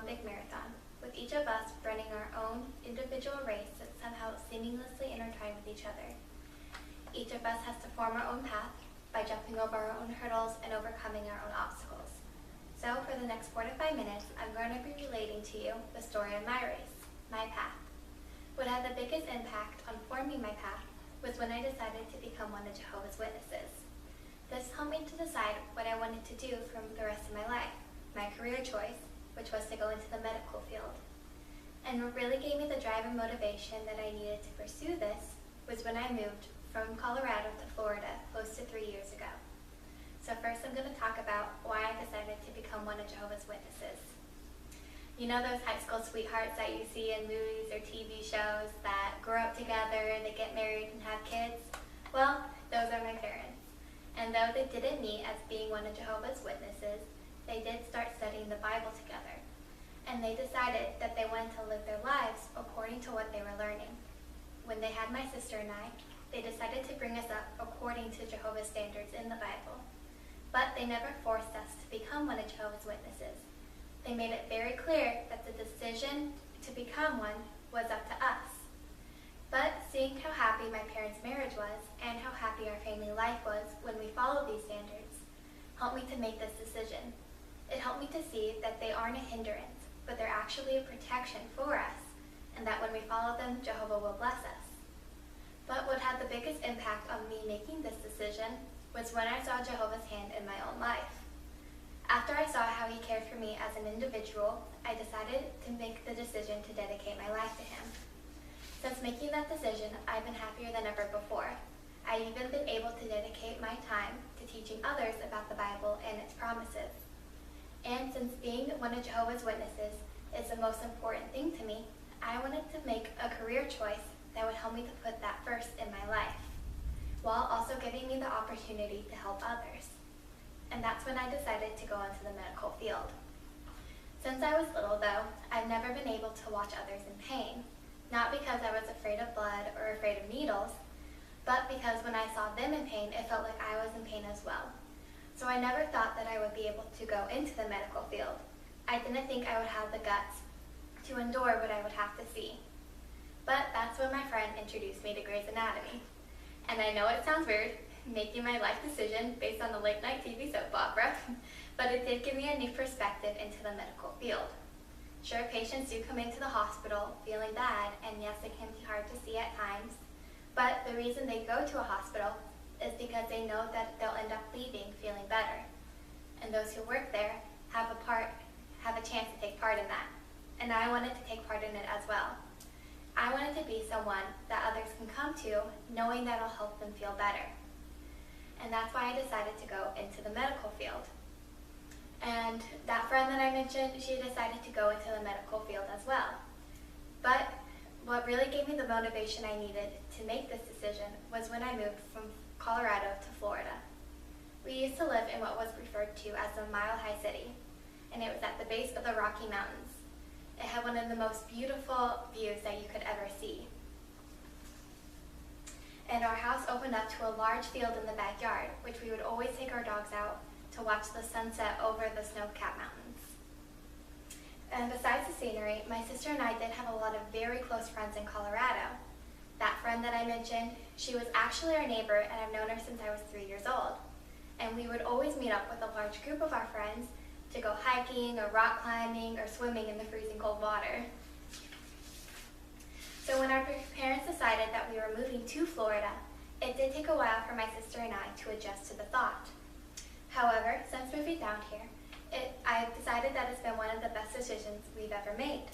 one big marathon, with each of us running our own individual race that's somehow seamlessly intertwined with each other. Each of us has to form our own path by jumping over our own hurdles and overcoming our own obstacles. So for the next 4 to 5 minutes, I'm going to be relating to you the story of my race, my path. What had the biggest impact on forming my path was when I decided to become one of Jehovah's Witnesses. This helped me to decide what I wanted to do for the rest of my life, my career choice, which was to go into the medical field. And what really gave me the drive and motivation that I needed to pursue this was when I moved from Colorado to Florida close to 3 years ago. So first I'm going to talk about why I decided to become one of Jehovah's Witnesses. You know those high school sweethearts that you see in movies or TV shows that grow up together and they get married and have kids? Well, those are my parents. And though they didn't meet as being one of Jehovah's Witnesses, they did start studying the Bible together. And they decided that they wanted to live their lives according to what they were learning. When they had my sister and I, they decided to bring us up according to Jehovah's standards in the Bible. But they never forced us to become one of Jehovah's Witnesses. They made it very clear that the decision to become one was up to us. But seeing how happy my parents' marriage was and how happy our family life was when we followed these standards helped me to make this decision. It helped me to see that they aren't a hindrance, but they're actually a protection for us, and that when we follow them, Jehovah will bless us. But what had the biggest impact on me making this decision was when I saw Jehovah's hand in my own life. After I saw how he cared for me as an individual, I decided to make the decision to dedicate my life to him. Since making that decision, I've been happier than ever before. I've even been able to dedicate my time to teaching others about the Bible and its promises. And since being one of Jehovah's Witnesses is the most important thing to me, I wanted to make a career choice that would help me to put that first in my life, while also giving me the opportunity to help others. And that's when I decided to go into the medical field. Since I was little, though, I've never been able to watch others in pain. Not because I was afraid of blood or afraid of needles, but because when I saw them in pain, it felt like I was in pain as well. So I never thought that I would be able to go into the medical field. I didn't think I would have the guts to endure what I would have to see. But that's when my friend introduced me to Grey's Anatomy. And I know it sounds weird, making my life decision based on the late night TV soap opera, but it did give me a new perspective into the medical field. Sure, patients do come into the hospital feeling bad, and yes, it can be hard to see at times, but the reason they go to a hospital is because they know that they'll end up leaving feeling better. And those who work there have a chance to take part in that. And I wanted to take part in it as well. I wanted to be someone that others can come to knowing that it'll help them feel better. And that's why I decided to go into the medical field. And that friend that I mentioned, she decided to go into the medical field as well. But what really gave me the motivation I needed to make this decision was when I moved from Colorado to Florida. We used to live in what was referred to as the Mile High City, and it was at the base of the Rocky Mountains. It had one of the most beautiful views that you could ever see. And our house opened up to a large field in the backyard, which we would always take our dogs out to watch the sunset over the snow-capped mountains. And besides the scenery, my sister and I did have a lot of very close friends in Colorado. That friend that I mentioned, she was actually our neighbor, and I've known her since I was 3 years old. And we would always meet up with a large group of our friends to go hiking or rock climbing or swimming in the freezing cold water. So when our parents decided that we were moving to Florida, it did take a while for my sister and I to adjust to the thought. However, since moving down here, I've decided that it's been one of the best decisions we've ever made.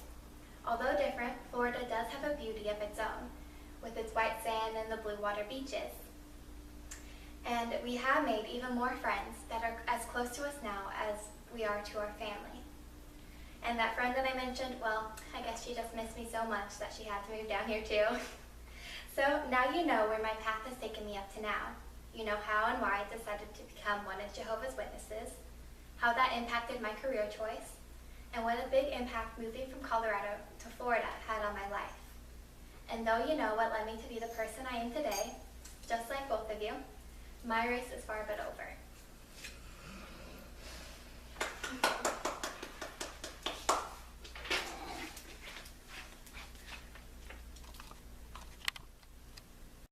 Although different, Florida does have a beauty of its own, with its white sand and the blue water beaches. And we have made even more friends that are as close to us now as we are to our family. And that friend that I mentioned, well, I guess she just missed me so much that she had to move down here too. So now you know where my path has taken me up to now. You know how and why I decided to become one of Jehovah's Witnesses, how that impacted my career choice, and what a big impact moving from Colorado to Florida had on my life. And though you know what led me to be the person I am today, just like both of you, my race is far but over.